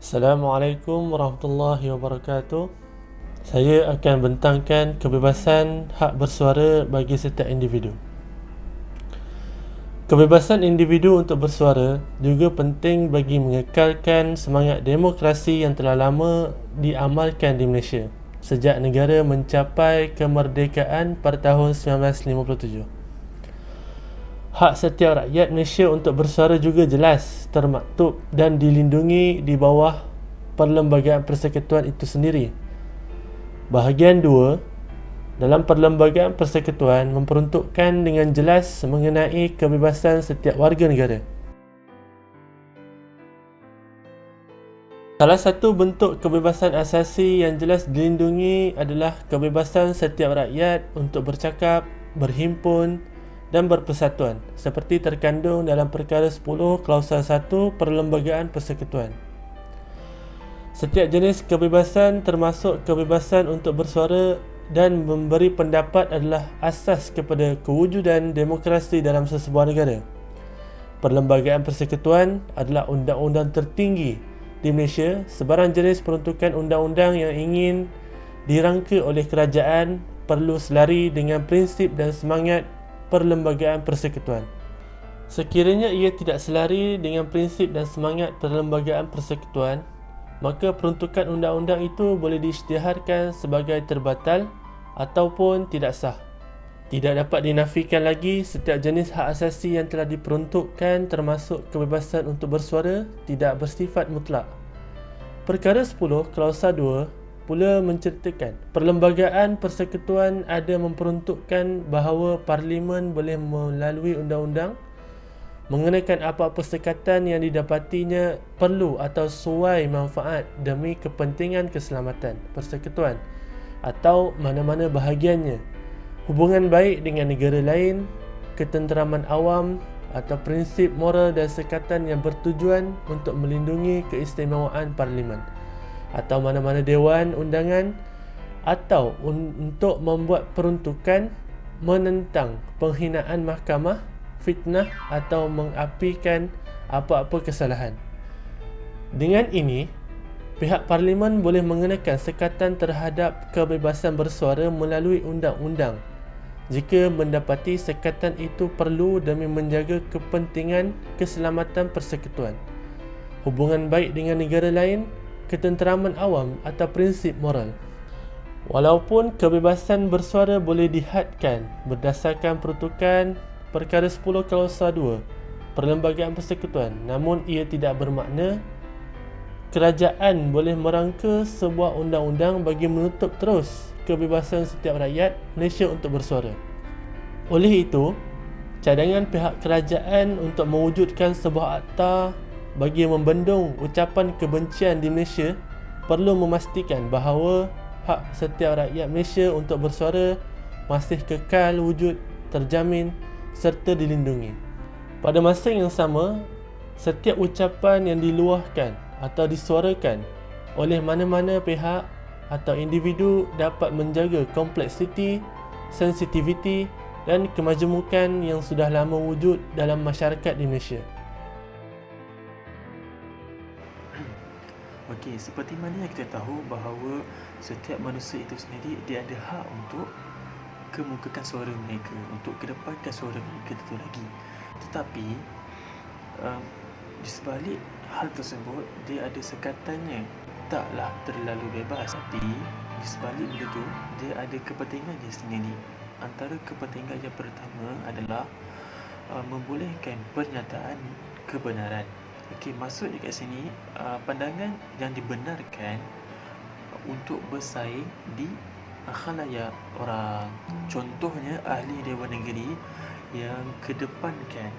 Assalamualaikum warahmatullahi wabarakatuh. Saya akan bentangkan kebebasan hak bersuara bagi setiap individu. Kebebasan individu untuk bersuara juga penting bagi mengekalkan semangat demokrasi yang telah lama diamalkan di Malaysia sejak negara mencapai kemerdekaan pada tahun 1957. Hak setiap rakyat Malaysia untuk bersuara juga jelas termaktub dan dilindungi di bawah Perlembagaan Persekutuan itu sendiri. Bahagian 2 dalam Perlembagaan Persekutuan memperuntukkan dengan jelas mengenai kebebasan setiap warga negara. Salah satu bentuk kebebasan asasi yang jelas dilindungi adalah kebebasan setiap rakyat untuk bercakap, berhimpun dan berpersatuan seperti terkandung dalam Perkara 10 Klausul 1 Perlembagaan Persekutuan. Setiap jenis kebebasan termasuk kebebasan untuk bersuara dan memberi pendapat adalah asas kepada kewujudan demokrasi dalam sesebuah negara. Perlembagaan Persekutuan adalah undang-undang tertinggi di Malaysia. Sebarang jenis peruntukan undang-undang yang ingin dirangka oleh kerajaan perlu selari dengan prinsip dan semangat Perlembagaan Persekutuan. Sekiranya ia tidak selari dengan prinsip dan semangat Perlembagaan Persekutuan, maka peruntukan undang-undang itu boleh diisytiharkan sebagai terbatal ataupun tidak sah. Tidak dapat dinafikan lagi setiap jenis hak asasi yang telah diperuntukkan termasuk kebebasan untuk bersuara tidak bersifat mutlak. Perkara 10 Klausul 2 pula menceritakan Perlembagaan Persekutuan ada memperuntukkan bahawa Parlimen boleh melalui undang-undang mengenakan apa-apa sekatan yang didapatinya perlu atau sesuai manfaat demi kepentingan keselamatan persekutuan atau mana-mana bahagiannya, hubungan baik dengan negara lain, ketenteraman awam atau prinsip moral dan sekatan yang bertujuan untuk melindungi keistimewaan Parlimen atau mana-mana dewan undangan atau untuk membuat peruntukan menentang penghinaan mahkamah, fitnah atau mengapikan apa-apa kesalahan. Dengan ini, pihak Parlimen boleh mengenakan sekatan terhadap kebebasan bersuara melalui undang-undang jika mendapati sekatan itu perlu demi menjaga kepentingan keselamatan persekutuan, hubungan baik dengan negara lain, ketenteraman awam atau prinsip moral. Walaupun kebebasan bersuara boleh dihadkan berdasarkan peruntukan Perkara 10 Klausul 2 Perlembagaan Persekutuan, namun ia tidak bermakna kerajaan boleh merangka sebuah undang-undang bagi menutup terus kebebasan setiap rakyat Malaysia untuk bersuara. Oleh itu, cadangan pihak kerajaan untuk mewujudkan sebuah akta bagi membendung ucapan kebencian di Malaysia perlu memastikan bahawa hak setiap rakyat Malaysia untuk bersuara masih kekal wujud, terjamin serta dilindungi. Pada masa yang sama, setiap ucapan yang diluahkan atau disuarakan oleh mana-mana pihak atau individu dapat menjaga kompleksiti, sensitiviti dan kemajemukan yang sudah lama wujud dalam masyarakat di Malaysia. Okey, seperti mana yang kita tahu bahawa setiap manusia itu sendiri dia ada hak untuk kemukakan suara mereka, untuk kedepankan suara mereka tentu lagi. Tetapi di sebalik hal tersebut dia ada sekatannya, taklah terlalu bebas. Tapi di sebalik begitu dia ada kepentingannya sendiri. Antara kepentingan yang pertama adalah membolehkan pernyataan kebenaran. Okey, maksud dekat sini pandangan yang dibenarkan untuk bersaing di khalayak orang. Contohnya ahli Dewan Negeri yang kedepankan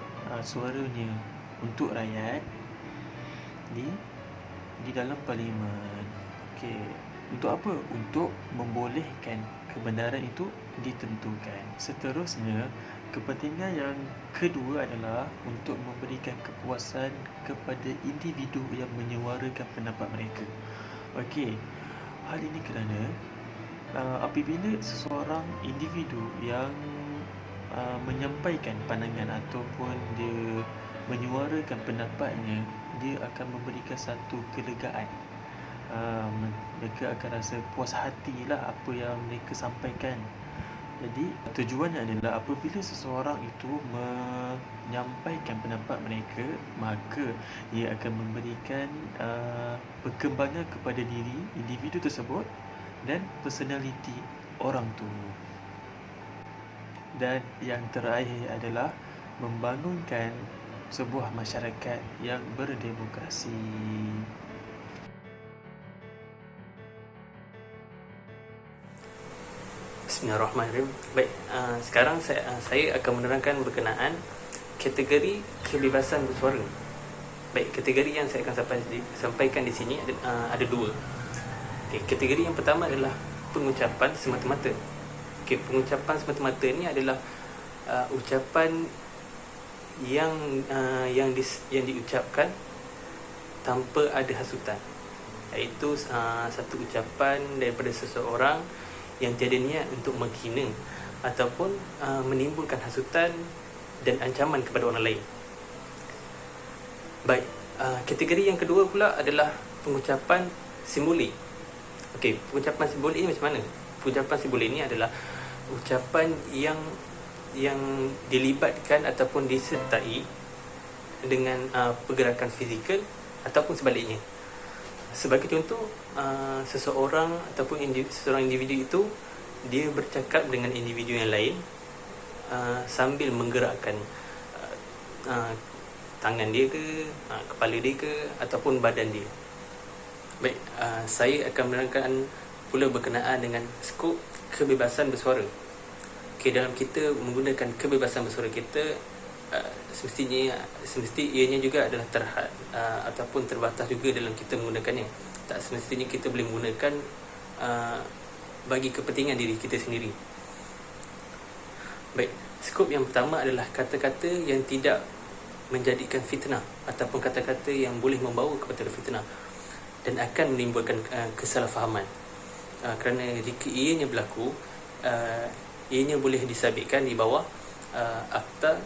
suaranya untuk rakyat di dalam parlimen. Okey, untuk apa? Untuk membolehkan kebenaran itu ditentukan. Seterusnya, kepentingan yang kedua adalah untuk memberikan kepuasan kepada individu yang menyuarakan pendapat mereka. Okey, hal ini kerana apabila seseorang individu yang menyampaikan pandangan ataupun dia menyuarakan pendapatnya dia akan memberikan satu kelegaan. Mereka akan rasa puas hatilah apa yang mereka sampaikan. Jadi tujuannya adalah apabila seseorang itu menyampaikan pendapat mereka, maka ia akan memberikan perkembangan kepada diri individu tersebut dan personaliti orang tu. Dan yang terakhir adalah membangunkan sebuah masyarakat yang berdemokrasi. Bismillahirrahmanirrahim. Baik, sekarang saya akan menerangkan berkenaan kategori kebebasan bersuara. Baik, kategori yang saya akan sampaikan di sini ada dua. Okay, kategori yang pertama adalah pengucapan semata-mata. Okay, pengucapan semata-mata ni adalah ucapan yang diucapkan tanpa ada hasutan, iaitu satu ucapan daripada seseorang yang tiada niat untuk menghina ataupun menimbulkan hasutan dan ancaman kepada orang lain. Baik, kategori yang kedua pula adalah pengucapan simbolik. Okey, pengucapan simbolik ini macam mana? Pengucapan simbolik ini adalah ucapan yang dilibatkan ataupun disertai dengan pergerakan fizikal ataupun sebaliknya. Sebagai contoh, seseorang ataupun seseorang individu itu dia bercakap dengan individu yang lain sambil menggerakkan tangan dia ke, kepala dia ke, ataupun badan dia. Baik, saya akan menerangkan pula berkenaan dengan skop kebebasan bersuara. Okay, dalam kita menggunakan kebebasan bersuara kita, semesti ianya juga adalah terhad ataupun terbatas juga dalam kita menggunakannya. Tak semestinya kita boleh menggunakan bagi kepentingan diri kita sendiri. Baik, skop yang pertama adalah kata-kata yang tidak menjadikan fitnah ataupun kata-kata yang boleh membawa kepada fitnah dan akan menimbulkan kesalahfahaman. Kerana jika ianya berlaku, ianya boleh disabitkan di bawah Akta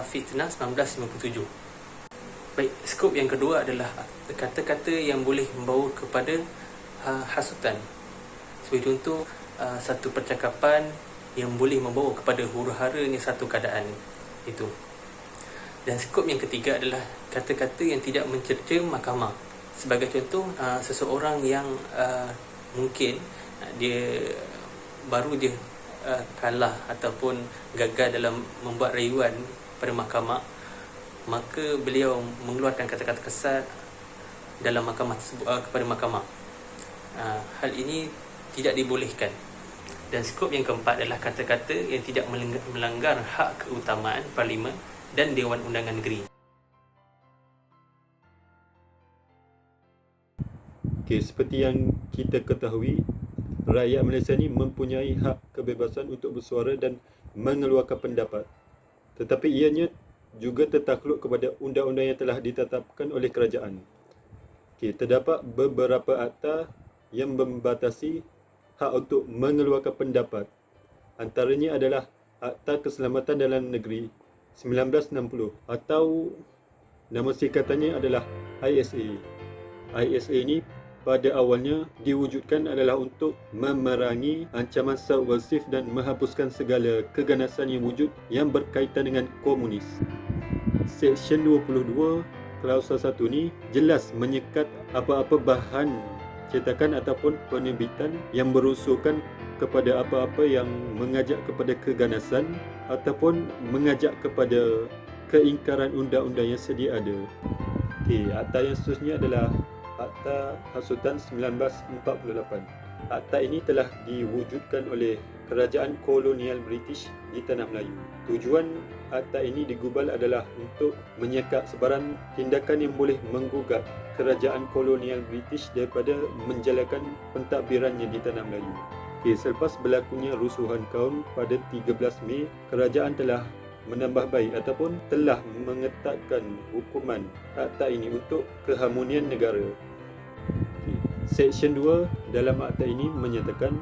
Fitnah 1957. Baik, skop yang kedua adalah kata-kata yang boleh membawa kepada hasutan. Sebagai contoh, satu percakapan yang boleh membawa kepada huru-haranya satu keadaan itu. Dan skop yang ketiga adalah kata-kata yang tidak mencerca mahkamah. Sebagai contoh, seseorang yang mungkin dia baru je kalah ataupun gagal dalam membuat rayuan pada mahkamah, maka beliau mengeluarkan kata-kata kasar dalam mahkamah kepada mahkamah. Hal ini tidak dibolehkan. Dan skop yang keempat adalah kata-kata yang tidak melanggar hak keutamaan Parlimen dan Dewan Undangan Negeri. Okey, seperti yang kita ketahui, rakyat Malaysia ni mempunyai hak kebebasan untuk bersuara dan mengeluarkan pendapat. Tetapi ianya juga tertakluk kepada undang-undang yang telah ditetapkan oleh kerajaan. Okey, terdapat beberapa akta yang membatasi hak untuk mengeluarkan pendapat. Antaranya adalah Akta Keselamatan Dalam Negeri 1960 atau nama singkatannya adalah ISA. ISA ini pada awalnya diwujudkan adalah untuk memerangi ancaman subversif dan menghapuskan segala keganasan yang wujud yang berkaitan dengan komunis. Seksyen 22 klausa 1 ni jelas menyekat apa-apa bahan cetakan ataupun penerbitan yang berunsurkan kepada apa-apa yang mengajak kepada keganasan ataupun mengajak kepada keingkaran undang-undang yang sedia ada. Okey, akta yang seterusnya adalah Akta Hasutan 1948. Akta ini telah diwujudkan oleh Kerajaan Kolonial British di Tanah Melayu. Tujuan akta ini digubal adalah untuk menyekat sebarang tindakan yang boleh menggugat Kerajaan Kolonial British daripada menjalankan pentadbirannya di Tanah Melayu. Okay, selepas berlakunya rusuhan kaum pada 13 Mei, kerajaan telah menambah baik ataupun telah mengetatkan hukuman akta ini untuk keharmonian negara. Seksyen 2 dalam akta ini menyatakan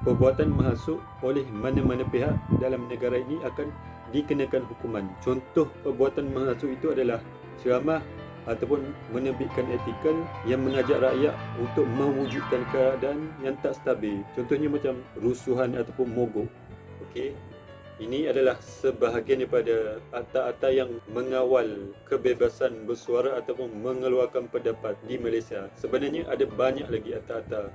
perbuatan menghasut oleh mana-mana pihak dalam negara ini akan dikenakan hukuman. Contoh perbuatan menghasut itu adalah ceramah ataupun menerbitkan artikel yang mengajak rakyat untuk mewujudkan keadaan yang tak stabil. Contohnya macam rusuhan ataupun mogok. Okey. Ini adalah sebahagian daripada akta-akta yang mengawal kebebasan bersuara ataupun mengeluarkan pendapat di Malaysia. Sebenarnya ada banyak lagi akta-akta